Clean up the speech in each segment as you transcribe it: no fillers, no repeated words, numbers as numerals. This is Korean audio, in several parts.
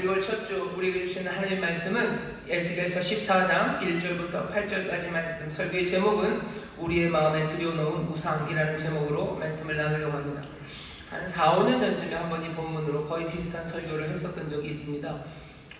6월 첫 주 우리에게 주시는 하나님 말씀은 에스겔서 14장 1절부터 8절까지 말씀. 설교의 제목은 우리의 마음에 들여놓은 우상이라는 제목으로 말씀을 나누려고 합니다. 한 4, 5년 전쯤에 한번 이 본문으로 거의 비슷한 설교를 했었던 적이 있습니다.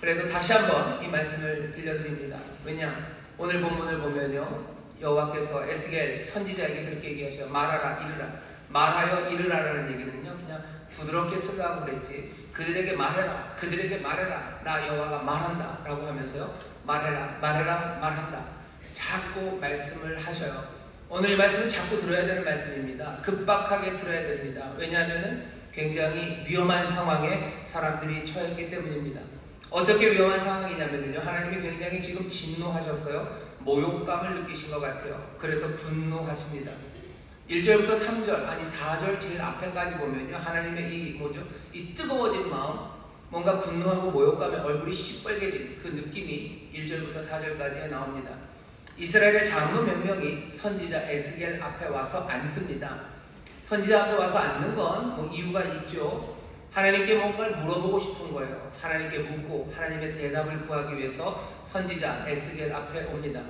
그래도 다시 한번 이 말씀을 들려드립니다. 왜냐? 오늘 본문을 보면요, 여호와께서 에스겔 선지자에게 그렇게 얘기하셔요. 말하라, 이르라. 말하여 이르라라는 얘기는요, 그냥 부드럽게 쓰려고 그랬지, 그들에게 말해라, 그들에게 말해라, 나 여호와가 말한다 라고 하면서요, 말해라, 말해라, 말한다, 자꾸 말씀을 하셔요. 오늘 이 말씀은 자꾸 들어야 되는 말씀입니다. 급박하게 들어야 됩니다. 왜냐하면 굉장히 위험한 상황에 사람들이 처했기 때문입니다. 어떻게 위험한 상황이냐면요, 하나님이 굉장히 지금 진노하셨어요. 모욕감을 느끼신 것 같아요. 그래서 분노하십니다. 1절부터 3절, 아니 4절 제일 앞에까지 보면요, 하나님의 이 뜨거워진 마음, 뭔가 분노하고 모욕감에 얼굴이 시뻘개진 그 느낌이 1절부터 4절까지에 나옵니다. 이스라엘의 장로 몇 명이 선지자 에스겔 앞에 와서 앉습니다. 선지자 앞에 와서 앉는 건 뭐 이유가 있죠. 하나님께 뭔가를 물어보고 싶은 거예요. 하나님께 묻고 하나님의 대답을 구하기 위해서 선지자 에스겔 앞에 옵니다.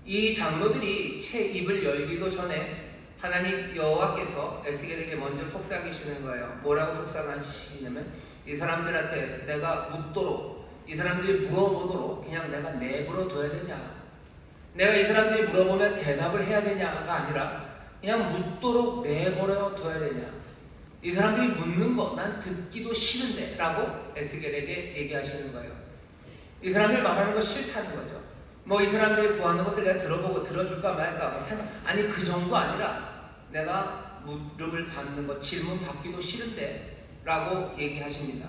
이 장로들이 채 입을 열기도 전에 하나님 여호와께서 에스겔에게 먼저 속삭이시는 거예요. 뭐라고 속삭이시냐면, 이 사람들한테 내가 묻도록, 이 사람들이 물어보도록 그냥 내가 내버려 둬야 되냐, 내가 이 사람들이 물어보면 대답을 해야 되냐가 아니라 그냥 묻도록 내버려 둬야 되냐, 이 사람들이 묻는 거 난 듣기도 싫은데 라고 에스겔에게 얘기하시는 거예요. 이 사람들이 말하는 거 싫다는 거죠. 뭐 이 사람들이 구하는 것을 내가 들어보고 들어줄까 말까 아니 그 정도 아니라 내가 무릎을 받는 것, 질문 받기도 싫은데 라고 얘기하십니다.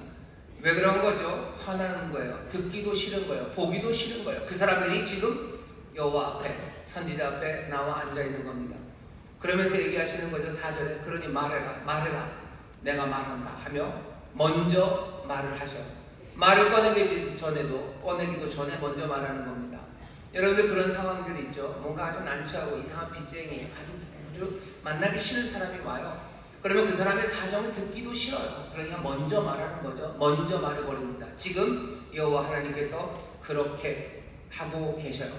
왜 그런 거죠? 화나는 거예요. 듣기도 싫은 거예요. 보기도 싫은 거예요. 그 사람들이 지금 여호와 앞에, 선지자 앞에 나와 앉아 있는 겁니다. 그러면서 얘기하시는 거죠. 4절에 그러니 말해라, 말해라, 내가 말한다 하며 먼저 말을 하셔요. 말을 꺼내기도 전에 먼저 말하는 겁니다. 여러분들 그런 상황들이 있죠. 뭔가 아주 난처하고 이상한 빚쟁이, 아주 만나기 싫은 사람이 와요. 그러면 그 사람의 사정을 듣기도 싫어요. 그러니까 먼저 말하는 거죠. 먼저 말해버립니다. 지금 여호와 하나님께서 그렇게 하고 계셔요.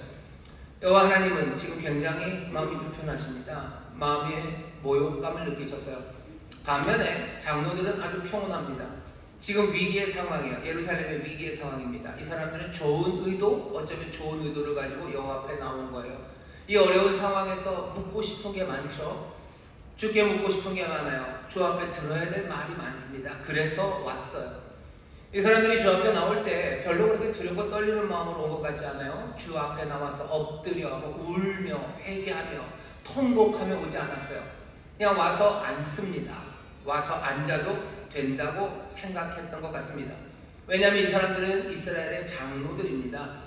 여호와 하나님은 지금 굉장히 마음이 불편하십니다. 마음에 모욕감을 느끼셨어요. 반면에 장로들은 아주 평온합니다. 지금 위기의 상황이에요. 예루살렘의 위기의 상황입니다. 이 사람들은 좋은 의도, 어쩌면 좋은 의도를 가지고 여호와 앞에 나온 거예요. 이 어려운 상황에서 묻고 싶은 게 많죠. 주께 묻고 싶은 게 많아요. 주 앞에 들어야 될 말이 많습니다. 그래서 왔어요. 이 사람들이 주 앞에 나올 때 별로 그렇게 두렵고 떨리는 마음으로 온 것 같지 않아요? 주 앞에 나와서 엎드려 울며 회개하며 통곡하며 오지 않았어요. 그냥 와서 앉습니다. 와서 앉아도 된다고 생각했던 것 같습니다. 왜냐하면 이 사람들은 이스라엘의 장로들입니다.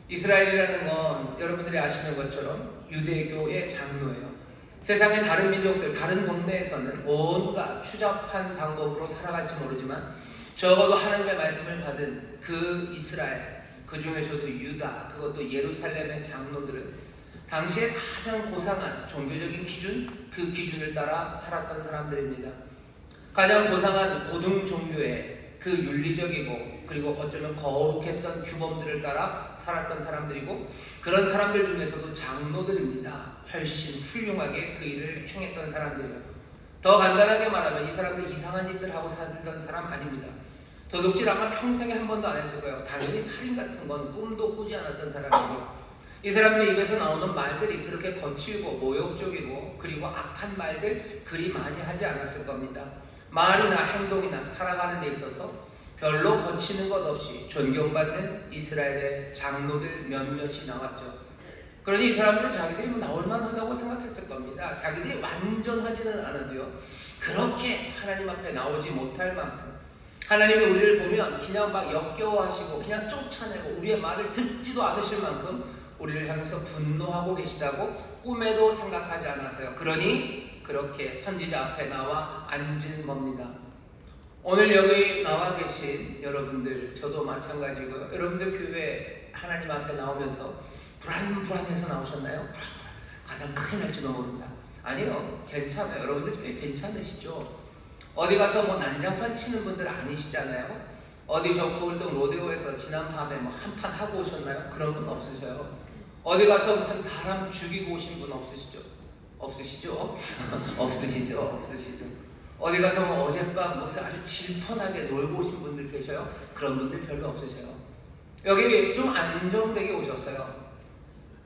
이스라엘이라는 건 여러분들이 아시는 것처럼 유대교의 장로예요. 세상의 다른 민족들, 다른 동네에서는 온갖 추잡한 방법으로 살아갈지 모르지만 적어도 하나님의 말씀을 받은 그 이스라엘, 그 중에서도 유다, 그것도 예루살렘의 장로들은 당시에 가장 고상한 종교적인 기준, 그 기준을 따라 살았던 사람들입니다. 가장 고상한 고등 종교의 그 윤리적이고 그리고 어쩌면 거룩했던 규범들을 따라 살았던 사람들이고, 그런 사람들 중에서도 장로들입니다. 훨씬 훌륭하게 그 일을 행했던 사람들이에요. 더 간단하게 말하면 이 사람들 이상한 짓들 하고 살던 사람 아닙니다. 도둑질 아마 평생에 한 번도 안 했을 거예요. 당연히 살인 같은 건 꿈도 꾸지 않았던 사람이고, 이 사람들의 입에서 나오는 말들이 그렇게 거칠고 모욕적이고 그리고 악한 말들 그리 많이 하지 않았을 겁니다. 말이나 행동이나 살아가는 데 있어서 별로 거치는 것 없이 존경받는 이스라엘의 장로들 몇몇이 나왔죠. 그러니 이 사람들은 자기들이 뭐 나올만하다고 생각했을 겁니다. 자기들이 완전하지는 않아도요, 그렇게 하나님 앞에 나오지 못할 만큼 하나님이 우리를 보면 그냥 막 역겨워하시고 그냥 쫓아내고 우리의 말을 듣지도 않으실 만큼 우리를 향해서 분노하고 계시다고 꿈에도 생각하지 않았어요. 그러니 그렇게 선지자 앞에 나와 앉은 겁니다. 오늘 여기 나와 계신 여러분들, 저도 마찬가지고요. 여러분들 교회 하나님 앞에 나오면서 불안해서 나오셨나요? 가면 큰일 날지도 모른다. 아니요, 괜찮아요. 여러분들 꽤 괜찮으시죠? 어디 가서 뭐 난장판 치는 분들 아니시잖아요. 어디 저 구울동 로데오에서 지난 밤에 뭐 한판 하고 오셨나요? 그런 분 없으셔요? 어디 가서 무슨 사람 죽이고 오신 분 없으시죠? 없으시죠? 없으시죠? 어디 가서 뭐 어젯밤 무슨 아주 질펀하게 놀고 오신 분들 계셔요? 그런 분들 별로 없으세요. 여기 좀 안정되게 오셨어요.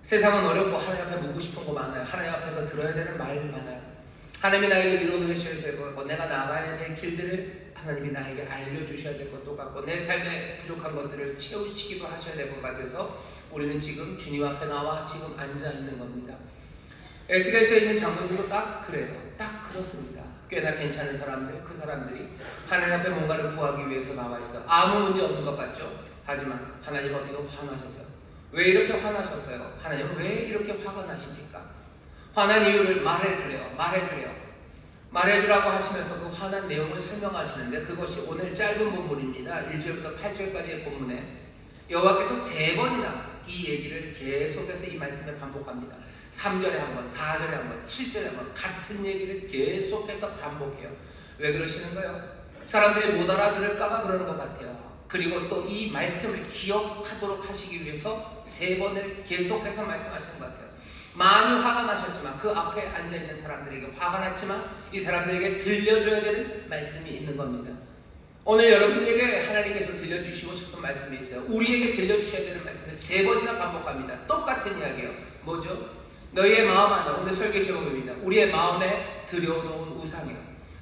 세상은 어렵고 하나님 앞에 묻고 싶은 거 많아요. 하나님 앞에서 들어야 되는 말 많아요. 하나님이 나에게 위로도 해주셔야 될 것 같고, 내가 나가야 될 길들을 하나님이 나에게 알려주셔야 될 것도 같고, 내 삶에 부족한 것들을 채우시기도 하셔야 될 것 같아서 우리는 지금 주님 앞에 나와 지금 앉아 있는 겁니다. 에스겔서에 있는 장로들도 딱 그래요. 딱 그렇습니다. 꽤나 괜찮은 사람들, 그 사람들이 하나님 앞에 뭔가를 구하기 위해서 나와 있어. 아무 문제 없는 것 같죠? 하지만 하나님 어떻게 화나셨어요? 왜 이렇게 화나셨어요? 하나님은 왜 이렇게 화가 나십니까? 화난 이유를 말해주라고 하시면서 그 화난 내용을 설명하시는데, 그것이 오늘 짧은 본문입니다. 1절부터 8절까지의 본문에 여호와께서 3번이나 이 얘기를 계속해서 이 말씀에 반복합니다. 3절에 한 번, 4절에 한 번, 7절에 한 번 같은 얘기를 계속해서 반복해요. 왜 그러시는가요? 사람들이 못 알아들을까봐 그러는 것 같아요. 그리고 또 이 말씀을 기억하도록 하시기 위해서 3번을 계속해서 말씀하시는 것 같아요. 많이 화가 나셨지만, 그 앞에 앉아있는 사람들에게 화가 났지만 이 사람들에게 들려줘야 되는 말씀이 있는 겁니다. 오늘 여러분들에게 하나님께서 들려주시고 싶은 말씀이 있어요. 우리에게 들려주셔야 되는 말씀을 3번이나 반복합니다. 똑같은 이야기예요. 뭐죠? 너희의 마음 안에, 오늘 설교 제목입니다. 우리의 마음에 들여놓은 우상이요.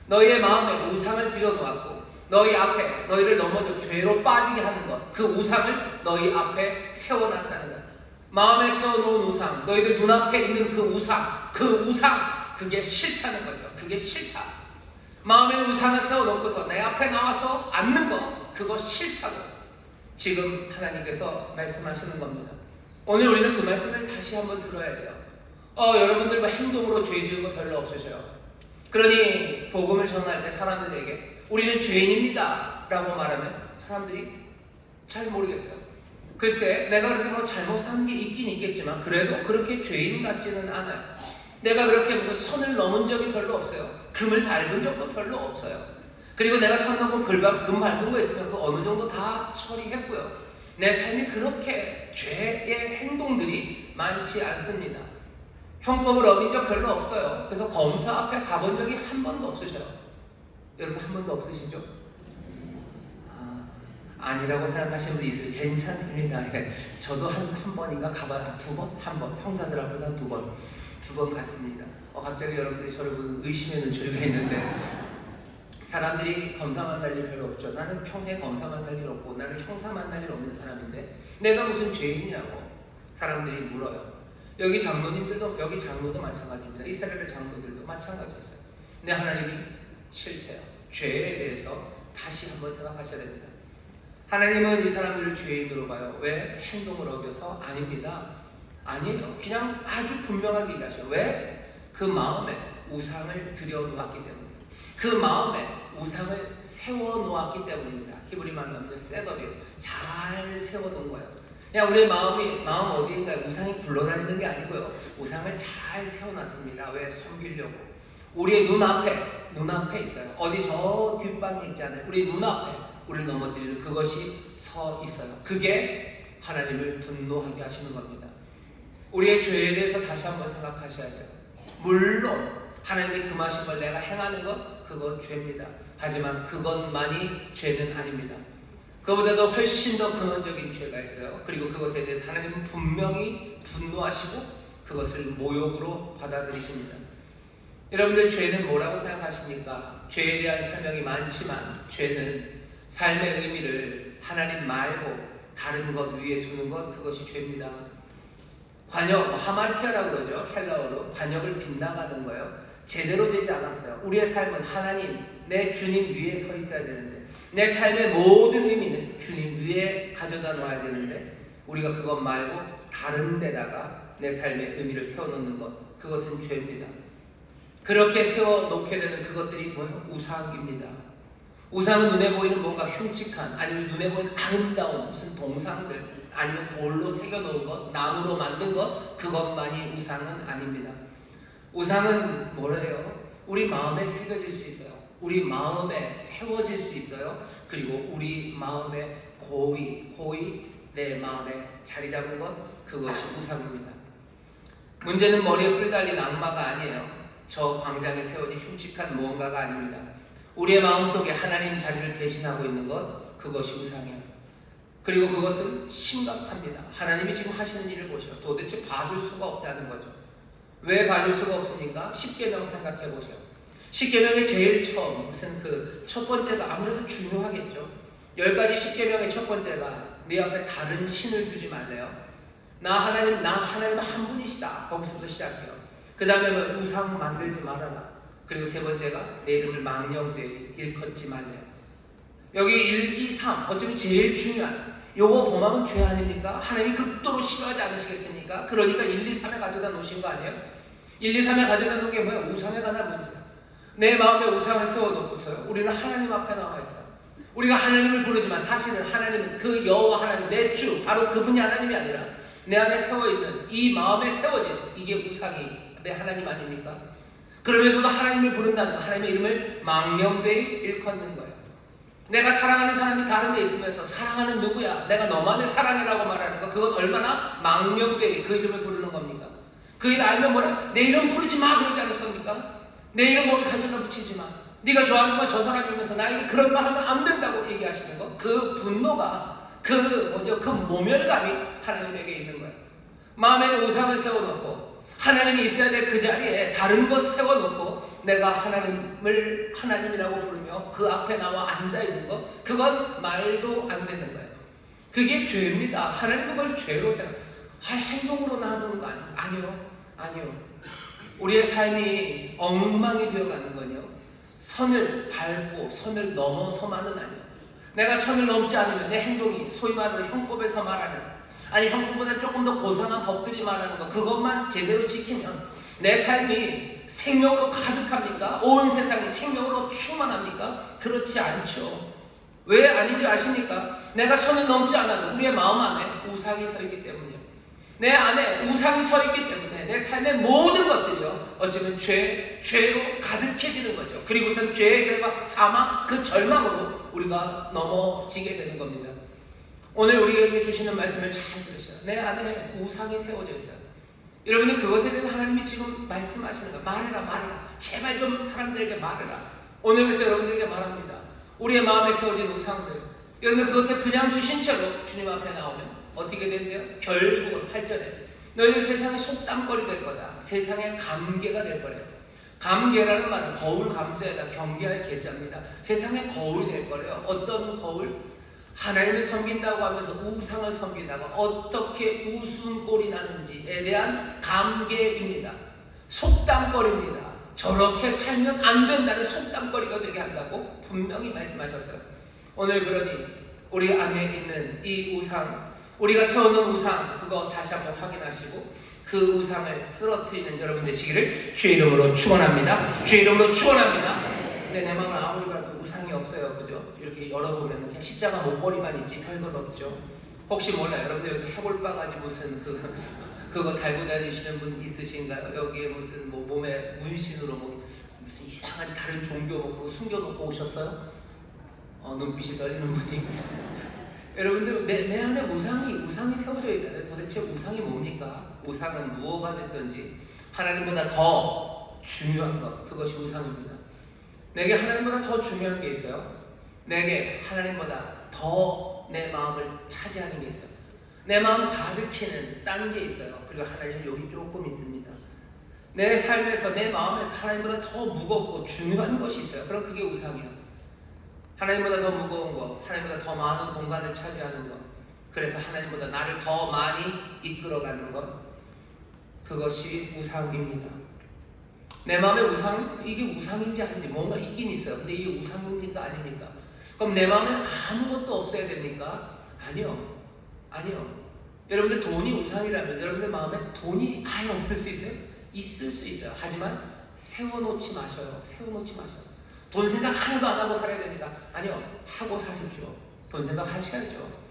너희의 마음에 우상을 들여놓았고, 너희 앞에 너희를 넘어져 죄로 빠지게 하는 것, 그 우상을 너희 앞에 세워놨다는 것. 마음에 세워놓은 우상, 너희들 눈앞에 있는 그 우상, 그게 싫다는 거죠. 그게 싫다. 마음에 우상을 세워놓고서 내 앞에 나와서 앉는 것, 그거 싫다고 지금 하나님께서 말씀하시는 겁니다. 오늘 우리는 그 말씀을 다시 한번 들어야 돼요. 여러분들 뭐 행동으로 죄 지은 거 별로 없으셔요. 그러니 복음을 전할 때 사람들에게 우리는 죄인입니다 라고 말하면 사람들이 잘 모르겠어요. 글쎄, 내가 그렇게 뭐 잘못 산 게 있긴 있겠지만 그래도 그렇게 죄인 같지는 않아요. 내가 그렇게 무슨 선을 넘은 적이 별로 없어요. 금을 밟은 적도 별로 없어요. 그리고 내가 선 넘고 금 밟은 거 있으면 그 어느 정도 다 처리했고요. 내 삶이 그렇게 죄의 행동들이 많지 않습니다. 형법을 어긴 적 별로 없어요. 그래서 검사 앞에 가본 적이 한 번도 없으셔요. 여러분 한 번도 없으시죠? 아니라고 생각하시는 분도 있어요. 괜찮습니다. 저도 한 번인가 가봐야 2번? 한 번. 형사들 앞에서 2번 갔습니다. 갑자기 여러분들이 저를 의심의 눈초리가 있는데, 사람들이 검사 만날 일 별로 없죠. 나는 평생 검사 만날 일 없고 나는 형사 만날 일 없는 사람인데 내가 무슨 죄인이냐고 사람들이 물어요. 여기 장로도 마찬가지입니다. 이스라엘의 장로들도 마찬가지였어요. 근데 하나님이 싫대요. 죄에 대해서 다시 한번 생각하셔야 됩니다. 하나님은 이 사람들을 죄인으로 봐요. 왜? 행동을 어겨서? 아닙니다. 아니에요. 그냥 아주 분명하게 얘기하셔요. 왜? 그 마음에 우상을 들여놓았기 때문입니다. 그 마음에 우상을 세워놓았기 때문입니다. 히브리 말로 하면 셋업이에요. 잘 세워놓은 거예요. 그냥 우리의 마음 어디인가에 우상이 굴러다니는 게 아니고요. 우상을 잘 세워놨습니다. 왜? 섬기려고. 우리의 눈앞에 있어요. 어디 저 뒷방에 있잖아요. 우리 눈앞에 우리를 넘어뜨리는 그것이 서 있어요. 그게 하나님을 분노하게 하시는 겁니다. 우리의 죄에 대해서 다시 한번 생각하셔야 돼요. 물론 하나님이 금하신 걸 내가 행하는 것, 그건 죄입니다. 하지만 그것만이 죄는 아닙니다. 그보다도 훨씬 더 근원적인 죄가 있어요. 그리고 그것에 대해서 하나님은 분명히 분노하시고 그것을 모욕으로 받아들이십니다. 여러분들 죄는 뭐라고 생각하십니까? 죄에 대한 설명이 많지만 죄는 삶의 의미를 하나님 말고 다른 것 위에 두는 것, 그것이 죄입니다. 관역, 하마티아라고 그러죠. 헬라어로 관역을 빗나가는 거예요. 제대로 되지 않았어요. 우리의 삶은 하나님, 내 주님 위에 서 있어야 되는데, 내 삶의 모든 의미는 주님 위에 가져다 놔야 되는데, 우리가 그것 말고 다른 데다가 내 삶의 의미를 세워놓는 것, 그것은 죄입니다. 그렇게 세워놓게 되는 그것들이 뭐예요? 우상입니다. 우상은 눈에 보이는 뭔가 흉측한, 아니면 눈에 보이는 아름다운 무슨 동상들, 아니면 돌로 새겨놓은 것, 나무로 만든 것, 그것만이 우상은 아닙니다. 우상은 뭐래요? 우리 마음에 새겨질 수 있어요. 우리 마음에 세워질 수 있어요. 그리고 우리 마음에 고이 내 마음에 자리 잡은 것, 그것이 우상입니다. 문제는 머리에 뿔 달린 악마가 아니에요. 저 광장에 세워진 흉측한 무언가가 아닙니다. 우리의 마음속에 하나님 자리를 배신하고 있는 것, 그것이 우상이에요. 그리고 그것은 심각합니다. 하나님이 지금 하시는 일을 보셔. 도대체 봐줄 수가 없다는 거죠. 왜 봐줄 수가 없습니까? 십계명 생각해 보세요. 십계명의 제일 처음 무슨 그 첫 번째가 아무래도 중요하겠죠. 10가지 십계명의 첫 번째가 네 앞에 다른 신을 두지 말래요. 나 하나님 한 분이시다. 거기서부터 시작해요. 그 다음에 우상 만들지 말아라. 그리고 세 번째가 내 이름을 망령되이 일컫지 말래요. 여기 1, 2, 3 어쩌면 제일 중요한 요거 범하면 죄 아닙니까? 하나님이 극도로 싫어하지 않으시겠습니까? 그러니까 1, 2, 3에 가져다 놓으신 거 아니에요? 1, 2, 3에 가져다 놓은 게 뭐야? 우상에 관한 문제야. 내 마음에 우상을 세워놓고서요, 우리는 하나님 앞에 나와 있어요. 우리가 하나님을 부르지만 사실은 하나님은 그 여호와 하나님, 내 주, 바로 그분이 하나님이 아니라 내 안에 세워있는 이 마음에 세워진 이게 우상이 내 하나님 아닙니까? 그러면서도 하나님을 부른다는 하나님의 이름을 망령되이 일컫는 거예요. 내가 사랑하는 사람이 다른 데 있으면서 사랑하는 누구야? 내가 너만을 사랑해라고 말하는 거, 그건 얼마나 망령되이 그 이름을 부르는 겁니까? 그 일 알면 뭐라? 내 이름 부르지 마 그러지 않을 겁니까? 내 이름 거기 가져다 붙이지 마. 네가 좋아하는 건 저 사람이면서 나에게 그런 말 하면 안 된다고 얘기하시는 거, 그 분노가, 그 모멸감이 하나님에게 있는 거예요. 마음에는 우상을 세워놓고 하나님이 있어야 될 그 자리에 다른 것 세워놓고 내가 하나님을 하나님이라고 부르며 그 앞에 나와 앉아있는 것, 그건 말도 안 되는 거예요. 그게 죄입니다. 하나님은 그걸 죄로 생각해요. 행동으로 놔두는 거 아니요. 우리의 삶이 엉망이 되어가는 건요, 선을 밟고 선을 넘어서만은 아니에요. 내가 선을 넘지 않으면 내 행동이 소위 말하는 형법에서 말하는, 아니 형법보다 조금 더 고상한 법들이 말하는 거, 그것만 제대로 지키면 내 삶이 생명으로 가득합니까? 온 세상이 생명으로 충만합니까? 그렇지 않죠. 왜 아닌지 아십니까? 내가 선을 넘지 않아도 우리의 마음 안에 우상이 서 있기 때문이에요. 내 안에 우상이 서 있기 때문에 내 삶의 모든 것들이요, 어쩌면 죄로 가득해지는 거죠. 그리고선 죄의 결과 사망, 그 절망으로 우리가 넘어지게 되는 겁니다. 오늘 우리에게 주시는 말씀을 잘 들으세요. 내 안에 우상이 세워져 있어요. 여러분이 그것에 대해서 하나님이 지금 말씀하시는 거예요. 말해라. 제발 좀 사람들에게 말해라. 오늘 그래서 여러분들에게 말합니다. 우리의 마음에 세워진 우상들, 여러분 그것들 그냥 두신 채로 주님 앞에 나오면 어떻게 된대요? 결국은 8절에 너희는 세상의 속담거리 될 거다. 세상의 감개가 될 거래요. 감개라는 말은 거울 감자에다 경계할 계자입니다. 세상의 거울이 될 거래요. 어떤 거울? 하나님을 섬긴다고 하면서 우상을 섬기다가 어떻게 웃음꼴이 나는지에 대한 감개입니다. 속담거리입니다. 저렇게 살면 안 된다는 속담거리가 되게 한다고 분명히 말씀하셨어요. 오늘 그러니 우리 안에 있는 이 우상, 우리가 세워놓은 우상, 그거 다시 한번 확인하시고 그 우상을 쓰러뜨리는 여러분 되시기를 주의 이름으로 축원합니다. 주의 이름으로 축원합니다. 근데 내 마음은 아무리 봐도 우상이 없어요. 그죠? 이렇게 열어보면 그냥 십자가 목걸이만 있지 별것 없죠. 혹시 몰라요. 여러분들 여기 해골바가지 무슨 그거 달고 다니시는 분 있으신가요? 여기에 무슨 몸에 문신으로 무슨 이상한 다른 종교 그거 숨겨놓고 오셨어요? 눈빛이 떨리는 분이. 여러분들 내 안에 우상이 세워져 있는데 도대체 우상이 뭡니까? 우상은 무엇가 됐든지 하나님보다 더 중요한 것, 그것이 우상입니다. 내게 하나님보다 더 중요한 게 있어요. 내게 하나님보다 더 내 마음을 차지하는 게 있어요. 내 마음 가득히는 딴 게 있어요. 그리고 하나님은 여기 조금 있습니다. 내 삶에서 내 마음에서 하나님보다 더 무겁고 중요한 것이 있어요. 그럼 그게 우상이에요. 하나님보다 더 무거운 것, 하나님보다 더 많은 공간을 차지하는 것, 그래서 하나님보다 나를 더 많이 이끌어가는 것, 그것이 우상입니다. 내 마음의 우상, 이게 우상인지 아닌지 뭔가 있긴 있어요. 근데 이게 우상입니까? 아닙니까? 그럼 내 마음에 아무것도 없어야 됩니까? 아니요. 여러분들 돈이 우상이라면 여러분들 마음에 돈이 아예 없을 수 있어요? 있을 수 있어요. 하지만 세워놓지 마셔요. 돈 생각 하나도 안 하고 살아야 됩니다. 아니요. 하고 사십시오. 돈 생각 하셔야죠.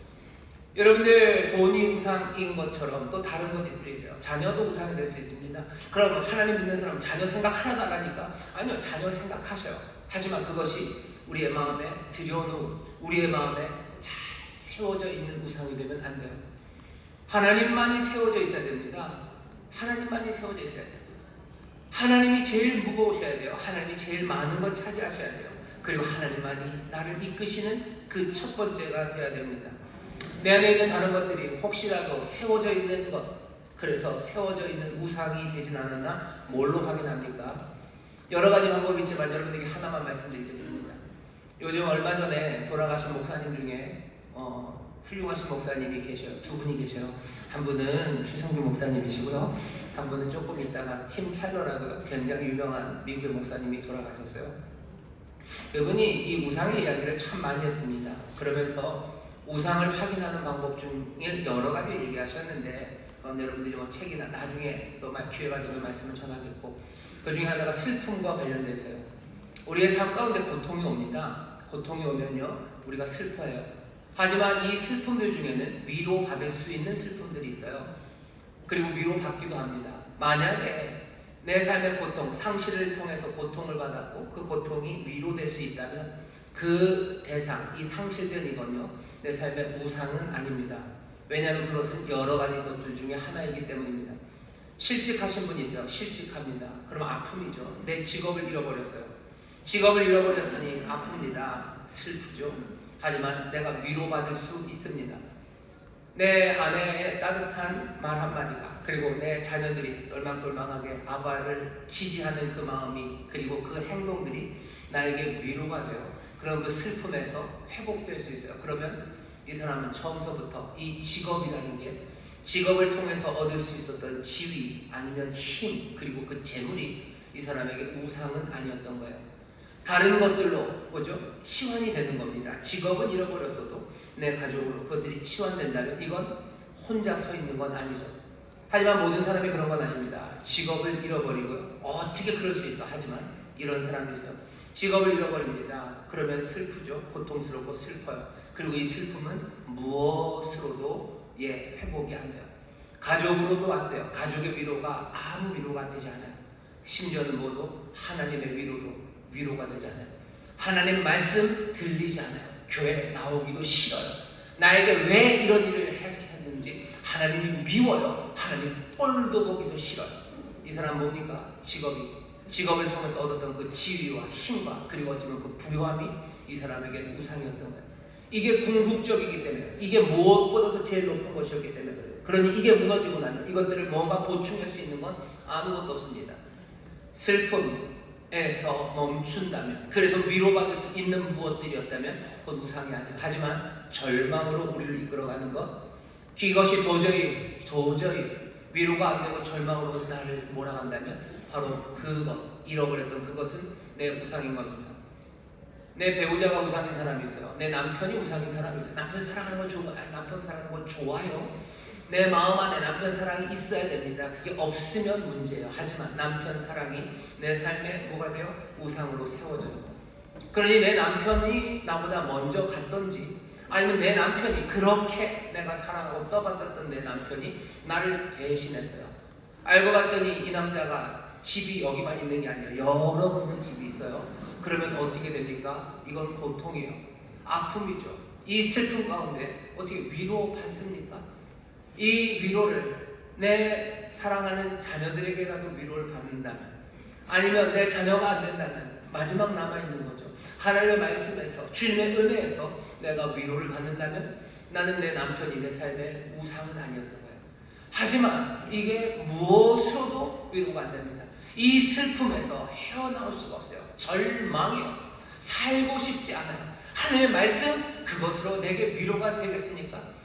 여러분들 돈이 우상인 것처럼 또 다른 것들이 있어요. 자녀도 우상이 될 수 있습니다. 그럼 하나님 믿는 사람은 자녀 생각 하나도 안 하니까 아니요. 자녀 생각하셔요. 하지만 그것이 우리의 마음에 들여놓은, 우리의 마음에 잘 세워져 있는 우상이 되면 안 돼요. 하나님만이 세워져 있어야 됩니다. 하나님만이 세워져 있어야 돼요. 하나님이 제일 무거우셔야 돼요. 하나님이 제일 많은 것 차지하셔야 돼요. 그리고 하나님만이 나를 이끄시는 그 첫 번째가 되어야 됩니다. 내 안에 있는 다른 것들이 혹시라도 세워져 있는 것, 그래서 세워져 있는 우상이 되진 않았나 뭘로 확인합니까? 여러 가지 방법이 있지만 여러분에게 하나만 말씀드리겠습니다. 요즘 얼마 전에 돌아가신 목사님 중에 훌륭하신 목사님이 계셔요. 두 분이 계셔요. 한 분은 최성규 목사님이시고요. 한 분은 조금 있다가 팀 켈러라고요. 굉장히 유명한 미국의 목사님이 돌아가셨어요. 그분이 이 우상의 이야기를 참 많이 했습니다. 그러면서 우상을 확인하는 방법 중에 여러 가지 얘기하셨는데 여러분들이 뭐 책이나 나중에 또 기회가 되면 말씀을 전하겠고, 그 중에 하나가 슬픔과 관련돼서요. 우리의 삶 가운데 고통이 옵니다. 고통이 오면요 우리가 슬퍼해요. 하지만 이 슬픔들 중에는 위로받을 수 있는 슬픔들이 있어요. 그리고 위로받기도 합니다. 만약에 내 삶의 고통, 상실을 통해서 고통을 받았고 그 고통이 위로될 수 있다면 그 대상, 이 상실된 이건요 내 삶의 우상은 아닙니다. 왜냐하면 그것은 여러 가지 것들 중에 하나이기 때문입니다. 실직하신 분이 있어요. 실직합니다. 그러면 아픔이죠. 내 직업을 잃어버렸어요. 직업을 잃어버렸으니 아픕니다. 슬프죠. 하지만 내가 위로받을 수 있습니다. 내 아내의 따뜻한 말 한마디가, 그리고 내 자녀들이 똘망똘망하게 아빠를 지지하는 그 마음이, 그리고 그 행동들이 나에게 위로가 돼요. 그럼 그 슬픔에서 회복될 수 있어요. 그러면 이 사람은 처음서부터 이 직업이라는 게, 직업을 통해서 얻을 수 있었던 지위 아니면 힘, 그리고 그 재물이 이 사람에게 우상은 아니었던 거예요. 다른 것들로 뭐죠? 치환이 되는 겁니다. 직업은 잃어버렸어도 내 가족으로 그것들이 치환된다면 이건 혼자 서 있는 건 아니죠. 하지만 모든 사람이 그런 건 아닙니다. 직업을 잃어버리고 어떻게 그럴 수 있어? 하지만 이런 사람도 있어요. 직업을 잃어버립니다. 그러면 슬프죠. 고통스럽고 슬퍼요. 그리고 이 슬픔은 무엇으로도 회복이 안 돼요. 가족으로도 안 돼요. 가족의 위로가 아무 위로가 되지 않아요. 심지어는 모두 하나님의 위로가 되지 않아요. 하나님 말씀 들리지 않아요. 교회 나오기도 싫어요. 나에게 왜 이런 일을 했는지 하나님이 미워요. 하나님 꼴도 보기도 싫어요. 이 사람 뭡니까? 직업을 통해서 얻었던 그 지위와 힘과, 그리고 어쩌면 그 부요함이 이 사람에게 우상이었던 거예요. 이게 궁극적이기 때문에, 이게 무엇보다도 제일 높은 것이었기 때문에 그래요. 그러니 이게 무너지고 나면 이것들을 뭔가 보충할 수 있는 건 아무것도 없습니다. 슬픔에서 멈춘다면, 그래서 위로받을 수 있는 무엇들이었다면 그건 우상이 아니에요. 하지만 절망으로 우리를 이끌어가는 것, 이것이 도저히 위로가 안 되고 절망으로 나를 몰아간다면 바로 그것, 잃어버렸던 그것은 내 우상인 겁니다. 내 배우자가 우상인 사람이 있어요. 내 남편이 우상인 사람이 있어요. 남편 사랑하는 건 좋아요. 남편 사랑하는 건 좋아요. 내 마음 안에 남편 사랑이 있어야 됩니다. 그게 없으면 문제예요. 하지만 남편 사랑이 내 삶에 뭐가 돼요? 우상으로 세워져요. 그러니 내 남편이 나보다 먼저 갔던지, 아니면 내 남편이, 그렇게 내가 사랑하고 떠받았던 내 남편이 나를 대신했어요. 알고 봤더니 이 남자가 집이 여기만 있는 게 아니에요. 여러 군데 집이 있어요. 그러면 어떻게 됩니까? 이건 고통이에요. 아픔이죠. 이 슬픔 가운데 어떻게 위로받습니까? 이 위로를 내 사랑하는 자녀들에게라도 위로를 받는다면, 아니면 내 자녀가 안 된다면 마지막 남아있는 거죠. 하나님의 말씀에서, 주님의 은혜에서 내가 위로를 받는다면 나는 내 남편이 내 삶의 우상은 아니었던 거예요. 하지만 이게 무엇으로도 위로가 안 됩니다. 이 슬픔에서 헤어나올 수가 없어요. 절망이요. 살고 싶지 않아요. 하나님의 말씀, 그것으로 내게 위로가 되겠습니까?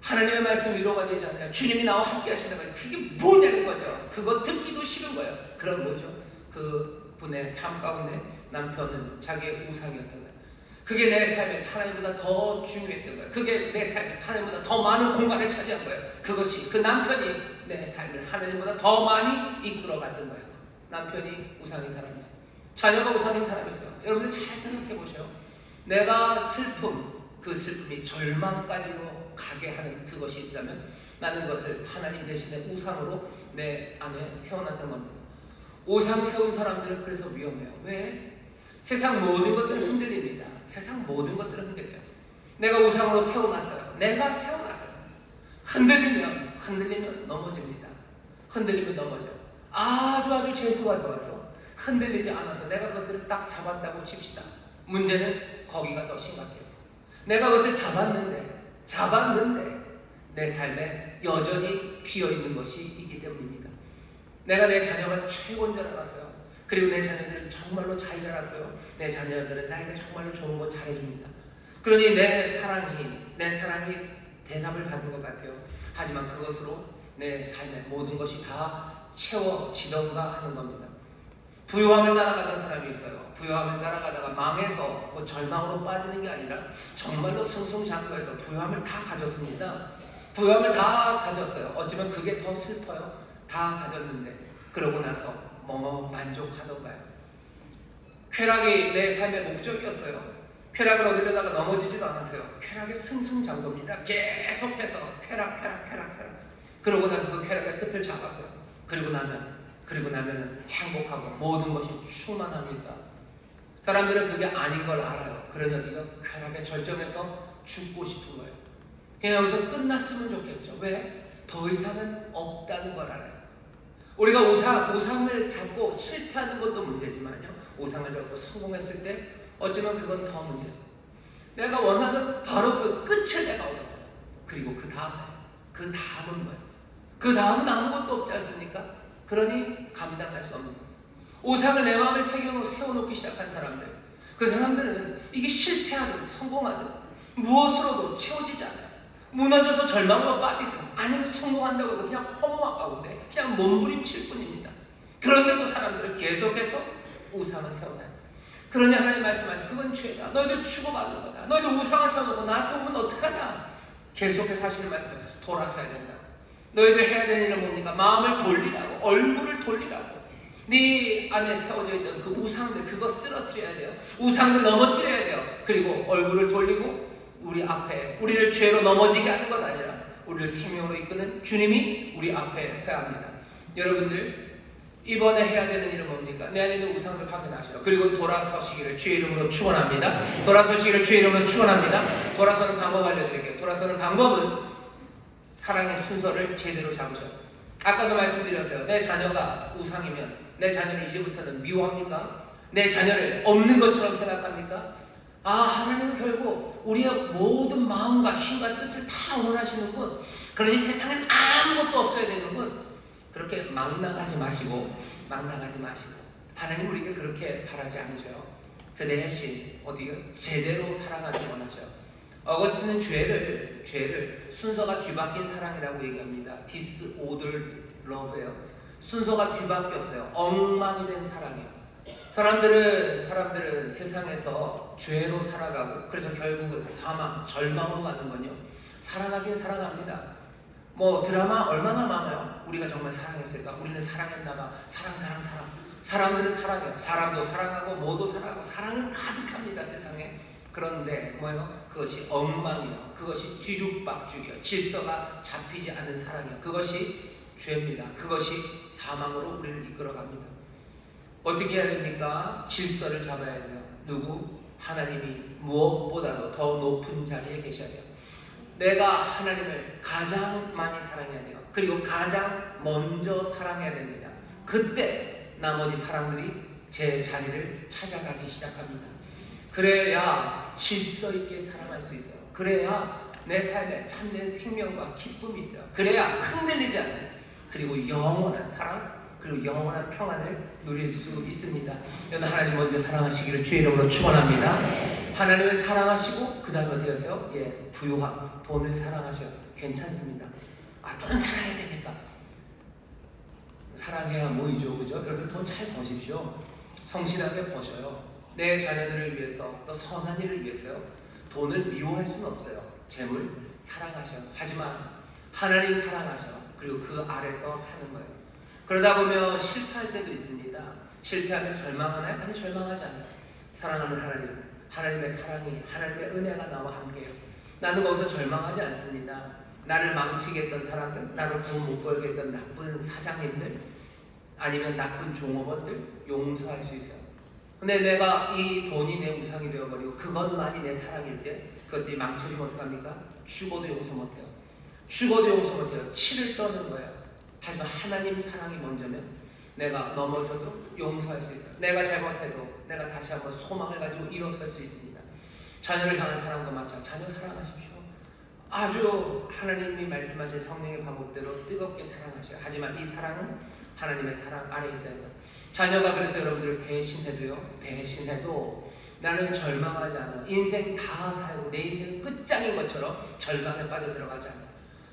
하나님의 말씀 위로가 되지 않아요. 주님이 나와 함께 하시는 거예요. 그게 뭐냐는 거죠. 그거 듣기도 싫은 거예요. 그런 거죠. 그 분의 삶 가운데 남편은 자기의 우상이었던 거예요. 그게 내 삶에 하나님보다 더 중요했던 거예요. 그게 내 삶에 하나님보다 더 많은 공간을 차지한 거예요. 그것이, 그 남편이 내 삶을 하나님보다 더 많이 이끌어갔던 거예요. 남편이 우상인 사람이 있어요. 자녀가 우상인 사람이 있어요. 여러분들 잘 생각해 보세요. 내가 그 슬픔이 절망까지로 가게 하는 그것이 있다면 나는 그것을 하나님 대신에 우상으로 내 안에 세워놨던 겁니다. 우상 세운 사람들은 그래서 위험해요. 왜? 세상 모든 것들은 흔들립니다. 세상 모든 것들은 흔들려요. 내가 우상으로 세워놨어요. 내가 세워놨어요. 흔들리면 넘어집니다. 흔들리면 넘어져요. 아주 재수가 좋아서 흔들리지 않아서 내가 그것들을 딱 잡았다고 칩시다. 문제는 거기가 더 심각해요. 내가 그것을 잡았는데 내 삶에 여전히 비어있는 것이 있기 때문입니다. 내가 내 자녀가 최고인 줄 알았어요. 그리고 내 자녀들은 정말로 잘 자랐고요. 내 자녀들은 나에게 정말로 좋은 거 잘해줍니다. 그러니 내 사랑이 대답을 받은 것 같아요. 하지만 그것으로 내 삶의 모든 것이 다 채워지던가 하는 겁니다. 부유함을 따라가던 사람이 있어요. 부유함을 따라가다가 망해서 절망으로 빠지는 게 아니라 정말로 승승장구해서 부유함을 다 가졌습니다. 부유함을 다 가졌어요. 어쩌면 그게 더 슬퍼요. 다 가졌는데 그러고 나서 만족하던가요? 쾌락이 내 삶의 목적이었어요. 쾌락을 얻으려다가 넘어지지도 않았어요. 쾌락의 승승장구입니다. 계속해서 쾌락. 그러고 나서 그 쾌락의 끝을 잡았어요. 그리고 나면 행복하고 모든 것이 충만합니다. 사람들은 그게 아닌 걸 알아요. 그러니 어디가 쾌락의 절정에서 죽고 싶은 거예요. 그냥 여기서 끝났으면 좋겠죠. 왜? 더 이상은 없다는 걸 알아요. 우리가 우상을 잡고 실패하는 것도 문제지만요. 우상을 잡고 성공했을 때 어쩌면 그건 더 문제예요. 내가 원하는 바로 그 끝을 내가 얻었어요. 그리고 그 다음은 뭐예요? 그 다음은 아무것도 없지 않습니까? 그러니 감당할 수 없는 거예요. 우상을 내 마음에 세워놓기 시작한 사람들, 그 사람들은 이게 실패하든 성공하든 무엇으로도 채워지지 않아요. 무너져서 절망으로 빠지든 아니면 성공한다고 해도 그냥 허무한 가운데 그냥 몸부림칠 뿐입니다. 그런데도 사람들은 계속해서 우상을 세워놔요. 그러니 하나님 말씀하시죠. 그건 죄다. 너희들 주고받는 거다. 너희들 우상을 세워놓고 나한테 오면 어떡하냐. 계속해서 하시는 말씀은 돌아서야 된다. 너희들 해야 되는 일은 뭡니까? 마음을 돌리라고, 얼굴을 돌리라고. 네 안에 세워져 있던 그 우상들, 그거 쓰러뜨려야 돼요. 우상들 넘어뜨려야 돼요. 그리고 얼굴을 돌리고 우리 앞에, 우리를 죄로 넘어지게 하는 것 아니라 우리를 생명으로 이끄는 주님이 우리 앞에 서야 합니다. 여러분들, 이번에 해야 되는 일은 뭡니까? 내 안에 있는 우상들 파괴하시라. 그리고 돌아서시기를 주의 이름으로 축원합니다. 돌아서시기를 주의 이름으로 축원합니다. 돌아서는 방법 알려드릴게요. 돌아서는 방법은 사랑의 순서를 제대로 잡으셔요. 아까도 말씀드렸어요. 내 자녀가 우상이면 내 자녀를 이제부터는 미워합니까? 내 자녀를 없는 것처럼 생각합니까? 하나님은 결국 우리의 모든 마음과 힘과 뜻을 다 원하시는군. 그러니 세상엔 아무것도 없어야 되는군. 그렇게 막 나가지 마시고 하나님 우리에게 그렇게 바라지 않으셔요. 그 대신 어디요? 제대로 사랑하기 원하셔요. 어거스틴은 죄를 순서가 뒤바뀐 사랑이라고 얘기합니다. disordered love예요. 순서가 뒤바뀌었어요. 엉망이 된 사랑이에요. 사람들은 세상에서 죄로 살아가고 그래서 결국은 사망, 절망으로 가는 건요. 사랑하긴 사랑합니다. 드라마 얼마나 많아요. 우리가 정말 사랑했을까? 우리는 사랑했나봐. 사랑. 사람들은 사랑해요. 사람도 사랑하고 뭐도 사랑하고 사랑은 가득합니다. 세상에. 그런데 그것이 엉망이에요. 그것이 뒤죽박죽이에요. 질서가 잡히지 않은 사랑이에요. 그것이 죄입니다. 그것이 사망으로 우리를 이끌어갑니다. 어떻게 해야 됩니까? 질서를 잡아야 돼요. 누구? 하나님이 무엇보다도 더 높은 자리에 계셔야 돼요. 내가 하나님을 가장 많이 사랑해야 돼요. 그리고 가장 먼저 사랑해야 됩니다. 그때 나머지 사랑들이 제 자리를 찾아가기 시작합니다. 그래야 질서 있게 살아갈 수 있어요. 그래야 내 삶에 참된 생명과 기쁨이 있어요. 그래야 흔들리지 않아요. 그리고 영원한 사랑, 그리고 영원한 평안을 누릴 수 있습니다. 여러분, 하나님 먼저 사랑하시기를 주의 이름으로 축원합니다. 하나님을 사랑하시고 그 다음에 어떻게 하세요? 부유함, 돈을 사랑하셔요. 괜찮습니다. 돈은 사랑해야 됩니까? 사랑해야 모이죠, 그죠? 여러분 돈 잘 버십시오. 성실하게 버셔요. 내 자녀들을 위해서, 또 선한 일을 위해서요. 돈을 미워할 수는 없어요. 재물 사랑하셔요. 하지만 하나님 사랑하셔요. 그리고 그 아래서 하는 거예요. 그러다 보면 실패할 때도 있습니다. 실패하면 절망하나요? 아니, 절망하지 않아요. 사랑하는 하나님, 하나님의 사랑이, 하나님의 은혜가 나와 함께해요. 나는 거기서 절망하지 않습니다. 나를 망치게 했던 사람들, 나를 돈 못 벌게 했던 나쁜 사장님들, 아니면 나쁜 종업원들 용서할 수 있어요. 근데 내가 이 돈이 내 우상이 되어버리고 그것만이 내 사랑일 때 그것들이 망쳐지면 어떡합니까? 죽어도 용서 못해요. 죽어도 용서 못해요. 치를 떠는 거예요. 하지만 하나님 사랑이 먼저면 내가 넘어져도 용서할 수 있어요. 내가 잘못해도 내가 다시 한번 소망을 가지고 일어설 수 있습니다. 자녀를 향한 사랑도 마찬가지. 자녀 사랑하십시오. 아주 하나님이 말씀하신 성령의 방법대로 뜨겁게 사랑하셔요. 하지만 이 사랑은 하나님의 사랑 아래 있어야 돼요. 자녀가 그래서 여러분들 배신해도 나는 절망하지 않아. 인생 다 살고 내 인생 끝장인 것처럼 절망에 빠져들어가지 않아.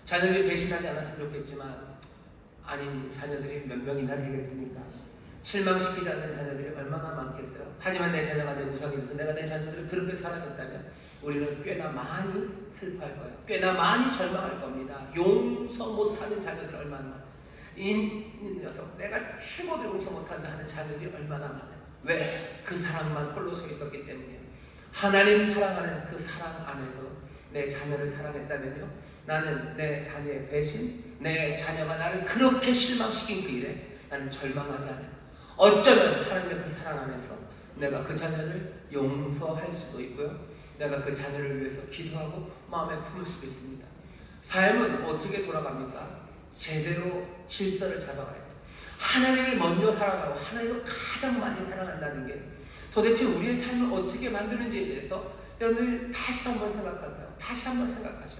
자녀들이 배신하지 않았으면 좋겠지만 아니 자녀들이 몇 명이나 되겠습니까? 실망시키지 않는 자녀들이 얼마나 많겠어요. 하지만 내 자녀가 내 우상이 돼서 내가 내 자녀들을 그렇게 사랑했다면 우리는 꽤나 많이 슬퍼할 거예요. 꽤나 많이 절망할 겁니다. 용서 못하는 자녀들 얼마나 많아요. 이 녀석 내가 죽어도 용서 못하는 자녀들이 얼마나 많아요. 왜? 그 사랑만 홀로 서 있었기 때문이에요. 하나님 사랑하는 그 사랑 안에서 내 자녀를 사랑했다면요, 나는 내 자녀의 배신, 내 자녀가 나를 그렇게 실망시킨 그 일에 나는 절망하지 않아요. 어쩌면 하나님의 그 사랑 안에서 내가 그 자녀를 용서할 수도 있고요, 내가 그 자녀를 위해서 기도하고 마음에 품을 수도 있습니다. 삶은 어떻게 돌아갑니까? 제대로 질서를 잡아가요. 하나님을 먼저 사랑하고 하나님을 가장 많이 사랑한다는 게 도대체 우리의 삶을 어떻게 만드는지에 대해서 여러분들 다시 한번 생각하세요. 다시 한번 생각하셔.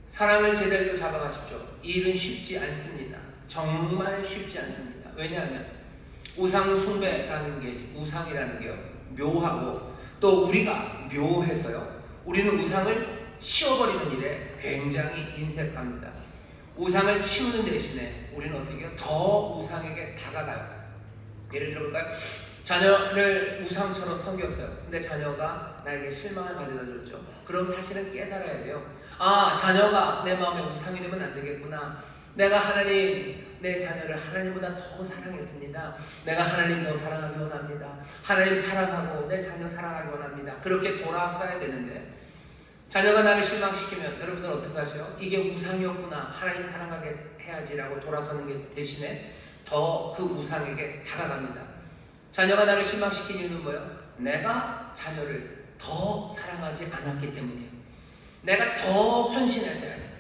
사랑을 제자리로 잡아가십시오. 이 일은 쉽지 않습니다. 정말 쉽지 않습니다. 왜냐하면 우상 숭배라는 게, 우상이라는 게요, 묘하고 또 우리가 묘해서요, 우리는 우상을 치워버리는 일에 굉장히 인색합니다. 우상을 치우는 대신에 우리는 어떻게 해요? 더 우상에게 다가가요. 예를 들어볼까요? 자녀를 우상처럼 섬겼어요. 근데 자녀가 나에게 실망을 가져다 줬죠. 그럼 사실은 깨달아야 돼요. 아, 자녀가 내 마음에 우상이 되면 안 되겠구나. 내가 하나님, 내 자녀를 하나님보다 더 사랑했습니다. 내가 하나님 더 사랑하기 원합니다. 하나님 사랑하고 내 자녀 사랑하기 원합니다. 그렇게 돌아서야 되는데 자녀가 나를 실망시키면 여러분들은 어떻게 하세요? 이게 우상이었구나, 하나님 사랑하게 해야지라고 돌아서는 게 대신에 더 그 우상에게 다가갑니다. 자녀가 나를 실망시킨 이유는 뭐예요? 내가 자녀를 더 사랑하지 않았기 때문이에요. 내가 더 헌신했어야 돼.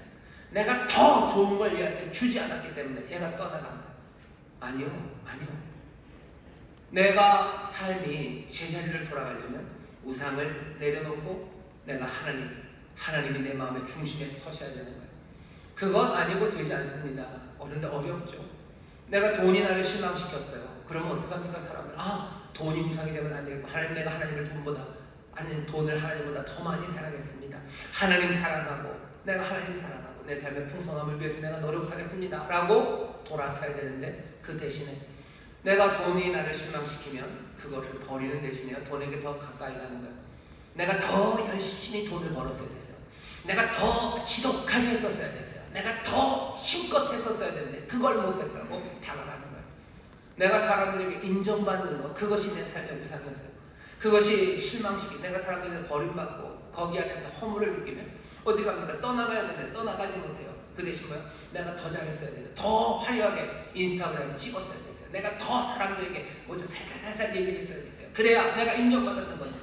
내가 더 좋은 걸 얘한테 주지 않았기 때문에 얘가 떠나간다. 아니요. 내가 삶이 제자리를 돌아가려면 우상을 내려놓고 내가 하나님이 내 마음의 중심에 서셔야 되는 거예요. 그것 아니고 되지 않습니다. 그런데 어렵죠. 내가 돈이 나를 실망시켰어요. 그러면 어떡합니까, 사람들? 아, 돈이 우상이 되면 안 되겠고, 내가 하나님을 돈을 하나님보다 더 많이 사랑했습니다. 하나님 사랑하고, 내가 하나님 사랑하고, 내 삶의 풍성함을 위해서 내가 노력하겠습니다. 라고 돌아서야 되는데, 그 대신에 내가 돈이 나를 실망시키면 그것을 버리는 대신에 돈에게 더 가까이 가는 거예요. 내가 더 열심히 돈을 벌었어야 됐어요. 내가 더 지독하게 했었어야 됐어요. 내가 더 힘껏 했었어야 되는데 그걸 못했다고 다가가는 거예요. 내가 사람들에게 인정받는 것, 그것이 내 삶의 우상이었어요. 그것이 실망시키, 내가 사람들에게 버림받고 거기 안에서 허물을 느끼면 어디 갑니까? 떠나가야 되는데 떠나가지 못해요. 그 대신 뭐야? 내가 더 잘했어야 돼요. 더 화려하게 인스타그램 찍었어야 됐어요. 내가 더 사람들에게 먼저 살살 얘기했어야 됐어요. 그래야 내가 인정받았던 거죠.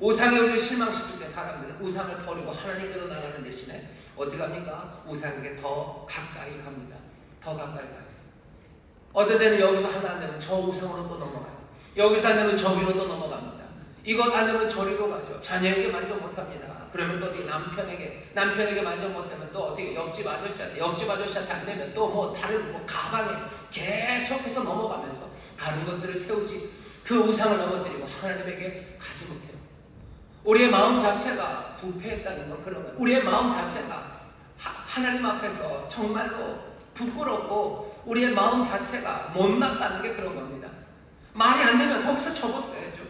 우상에 우리를 실망시킬 때 사람들은 우상을 버리고 하나님께로 나가는 대신에 어디 갑니까? 우상에게 더 가까이 갑니다. 더 가까이 가요. 어떤 때는 여기서 하나 안 되면 저 우상으로 또 넘어가요. 여기서 안 되면 저기로 또 넘어갑니다. 이것 안 되면 저리로 가죠. 자녀에게 만족 못합니다. 그러면 또 어떻게 남편에게 만족 못하면 또 어떻게 옆집 아저씨한테 안 되면 또 뭐 다른 뭐 가방에 계속해서 넘어가면서 다른 것들을 세우지, 그 우상을 넘어뜨리고 하나님에게 가지 못해요. 우리의 마음 자체가 부패했다는 건 그런 거예요. 우리의 마음 자체가 하나님 앞에서 정말로 부끄럽고 우리의 마음 자체가 못났다는 게 그런 겁니다. 말이 안 되면 거기서 접었어야죠.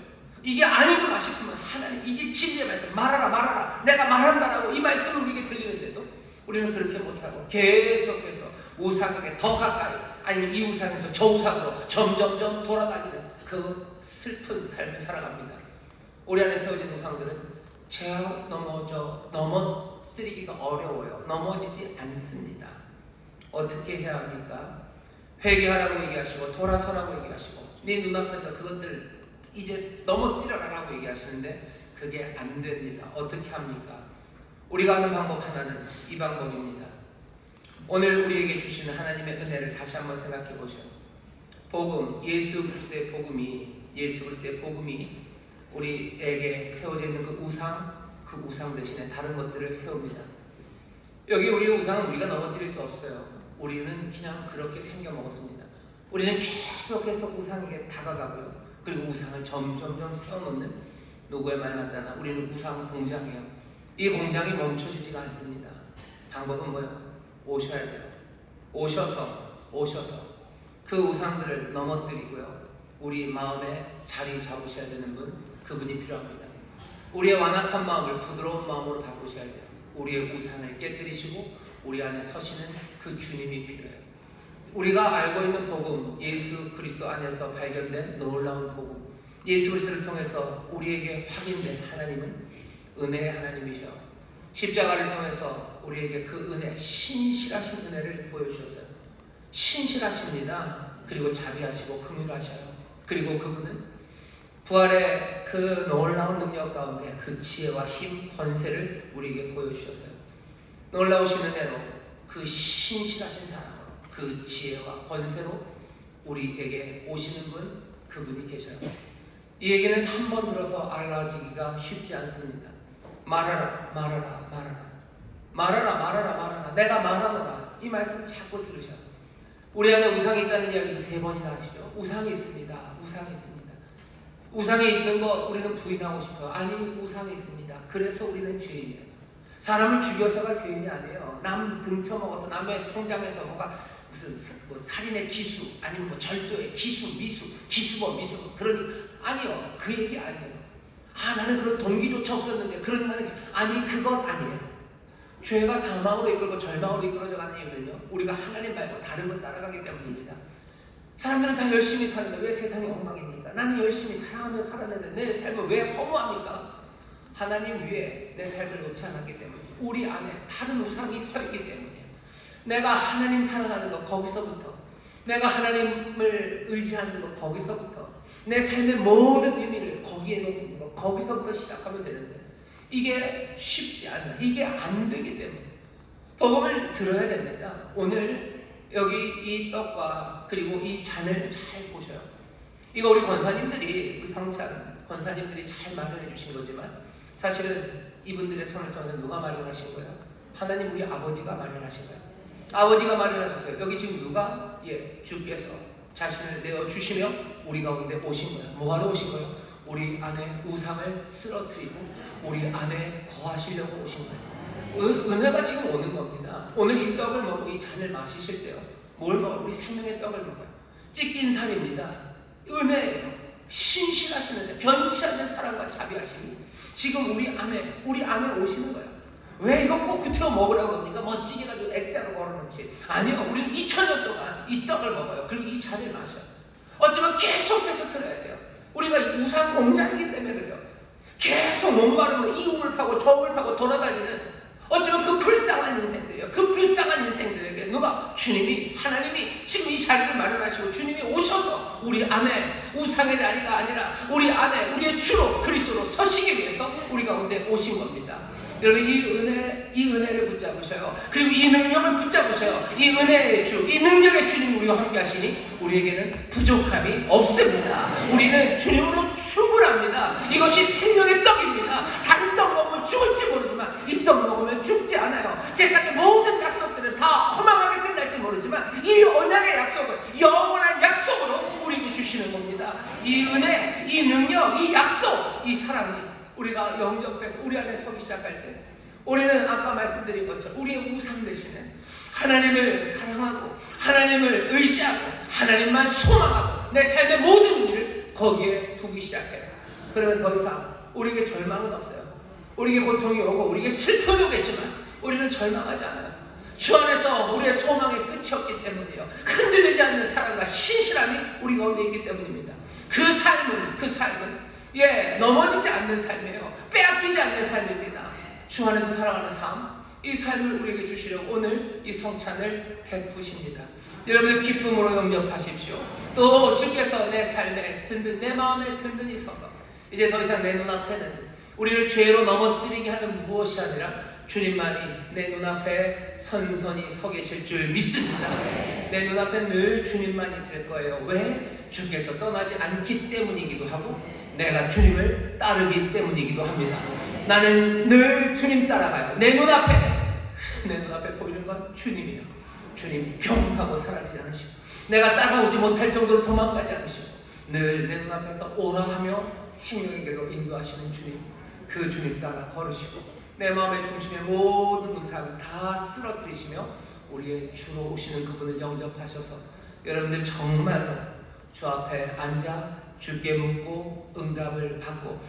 이게 아니구나 싶으면 하나님, 이게 진리의 말씀, 말하라 내가 말한다라고 이 말씀을 우리에게 들리는데도 우리는 그렇게 못하고 계속해서 우상에게 더 가까이, 아니면 이 우상에서 저 우상으로 점점점 돌아다니는 그 슬픈 삶을 살아갑니다. 우리 안에 세워진 우상들은 제가 넘어뜨리기가 어려워요. 넘어지지 않습니다. 어떻게 해야 합니까? 회개하라고 얘기하시고 돌아서라고 얘기하시고 네 눈앞에서 그것들을 이제 넘어뜨려라라고 얘기하시는데 그게 안 됩니다. 어떻게 합니까? 우리가 하는 방법 하나는 이 방법입니다. 오늘 우리에게 주시는 하나님의 은혜를 다시 한번 생각해 보셔요. 복음, 예수 그리스도의 복음이 우리에게 세워져 있는 그 우상 대신에 다른 것들을 세웁니다. 여기 우리의 우상은 우리가 넘어뜨릴 수 없어요. 우리는 그냥 그렇게 생겨 먹었습니다. 우리는 계속해서 우상에게 다가가고요. 그리고 우상을 점점 세워놓는 누구의 말 맞다나 우리는 우상 공장이에요. 이 공장이 멈춰지지가 않습니다. 방법은 뭐예요? 오셔야 돼요. 오셔서 그 우상들을 넘어뜨리고요. 우리 마음에 자리 잡으셔야 되는 분, 그분이 필요합니다. 우리의 완악한 마음을 부드러운 마음으로 바꾸셔야 돼요. 우리의 우상을 깨뜨리시고 우리 안에 서시는 그 주님이 필요해요. 우리가 알고 있는 복음, 예수 그리스도 안에서 발견된 놀라운 복음, 예수 그리스도를 통해서 우리에게 확인된 하나님은 은혜의 하나님이셔. 십자가를 통해서 우리에게 그 은혜, 신실하신 은혜를 보여주셨어요. 신실하십니다. 그리고 자비하시고 긍휼하셔요. 그리고 그분은 부활의 그 놀라운 능력 가운데 그 지혜와 힘, 권세를 우리에게 보여주셨어요. 놀라우신 은혜로 그 신실하신 사랑으로 그 지혜와 권세로 우리에게 오시는 분, 그분이 계셔요. 이 얘기는 한 번 들어서 알아지기가 쉽지 않습니다. 말하라. 내가 말하노라. 이 말씀 자꾸 들으셔요. 우리 안에 우상이 있다는 이야기를 3번이나 하시죠. 우상이 있습니다. 우상이 있는 거 우리는 부인하고 싶어요. 아니, 우상이 있습니다. 그래서 우리는 죄인이에요. 사람을 죽여서가 죄인이 아니에요. 남 등쳐먹어서 남의 통장에서 무슨 살인의 기수, 아니면 절도의 기수범, 그러니 아니요. 그 얘기 아니에요. 나는 그런 동기조차 없었는데 아니, 그건 아니에요. 죄가 사망으로 이끌고 절망으로 이끌어져 가는 이유는요, 우리가 하나님 말고 다른 걸 따라가기 때문입니다. 사람들은 다 열심히 사는데 왜 세상이 엉망입니까? 나는 열심히 사랑하며 살았는데 내 삶을 왜 허무합니까? 하나님 위에 내 삶을 놓지 않았기 때문이에요. 우리 안에 다른 우상이 서 있기 때문이에요. 내가 하나님 사랑하는 것, 거기서부터, 내가 하나님을 의지하는 것, 거기서부터, 내 삶의 모든 의미를 거기에 놓는 것, 거기서부터 시작하면 되는데 이게 쉽지 않아요. 이게 안 되기 때문에 복음을 들어야 됩니다. 오늘 여기 이 떡과 그리고 이 잔을 잘 보셔요. 이거 우리 권사님들이, 우리 성찬 권사님들이 잘 마련해 주신 거지만 사실은 이분들의 손을 통해서 누가 마련하신 거예요? 하나님 우리 아버지가 마련하신 거예요. 아버지가 마련하셨어요. 여기 지금 누가? 주께서 자신을 내어주시며 우리 가운데 오신 거예요. 뭐하러 오신 거예요? 우리 안에 우상을 쓰러뜨리고 우리 안에 거하시려고 오신 거예요. 은혜가 지금 오는 겁니다. 오늘 이 떡을 먹고 이 잔을 마시실 때요, 뭘 먹어요? 우리 생명의 떡을 먹어요. 찢긴 살입니다. 은혜예요. 신실하시는데 변치 않는 사랑과 자비하심이 지금 우리 안에 오시는 거예요. 왜 이거 꼭 태워 먹으라고 합니까? 멋지게 가지고 액자로 걸어놓지. 아니요, 우리는 2000년 동안 이 떡을 먹어요. 그리고 이 잔을 마셔요. 어쩌면 계속해서 들어야 돼요. 우리가 우상 공장이기 때문에 그래요. 계속 목마름으로 이 우물 파고 저 우물 파고 돌아다니는, 어쩌면 그 불쌍한 인생들이요. 그 불쌍한 인생들에게 주님이, 하나님이 지금 이 자리를 마련하시고 주님이 오셔서 우리 안에 우상의 자리가 아니라 우리 안에 우리의 주로 그리스도로 서시기 위해서 우리 가운데 오신 겁니다. 여러분, 이 은혜를 붙잡으셔요. 그리고 이 능력을 붙잡으셔요. 이 은혜의 주, 이 능력의 주님이 우리와 함께 하시니 우리에게는 부족함이 없습니다. 우리는 주님으로 충분합니다. 이것이 생명의 떡입니다. 다른 떡 먹으면 죽을지 모르지만 이 떡 먹으면 죽지 않아요. 세상의 모든 약속들은 다 허망하게 끝날지 모르지만 이 언약의 약속은 영원한 약속으로 우리에게 주시는 겁니다. 이 은혜, 이 능력, 이 약속, 이 사랑이 우리가 영접해서 우리 안에 서기 시작할 때 우리는 아까 말씀드린 것처럼 우리의 우상 대신에 하나님을 사랑하고 하나님을 의지하고 하나님만 소망하고 내 삶의 모든 일을 거기에 두기 시작해요. 그러면 더 이상 우리에게 절망은 없어요. 우리에게 고통이 오고 우리에게 슬픔이 오겠지만 우리는 절망하지 않아요. 주 안에서 우리의 소망의 끝이 없기 때문이에요. 흔들리지 않는 사랑과 신실함이 우리 가운데 있기 때문입니다. 그 삶은 넘어지지 않는 삶이에요. 빼앗기지 않는 삶입니다. 주 안에서 살아가는 삶, 이 삶을 우리에게 주시려고 오늘 이 성찬을 베푸십니다. 여러분 기쁨으로 영접하십시오. 또 주께서 내 삶에 든든 내 마음에 든든히 서서 이제 더 이상 내 눈앞에는 우리를 죄로 넘어뜨리게 하는 무엇이 아니라 주님만이 내 눈앞에 선선히 서 계실 줄 믿습니다. 내 눈앞에 늘 주님만 있을 거예요. 왜? 주께서 떠나지 않기 때문이기도 하고 내가 주님을 따르기 때문이기도 합니다. 나는 늘 주님 따라가요. 내 눈앞에 보이는 건 주님이에요. 주님 병 하고 사라지지 않으시고 내가 따라오지 못할 정도로 도망가지 않으시고 늘 내 눈앞에서 오라 하며 생명의 길로 인도하시는 주님, 그 주님 따라 걸으시고 내 마음의 중심의 모든 문상을 다 쓰러뜨리시며 우리의 주로 오시는 그분을 영접하셔서 여러분들 정말로 주 앞에 앉아 주께 묻고 응답을 받고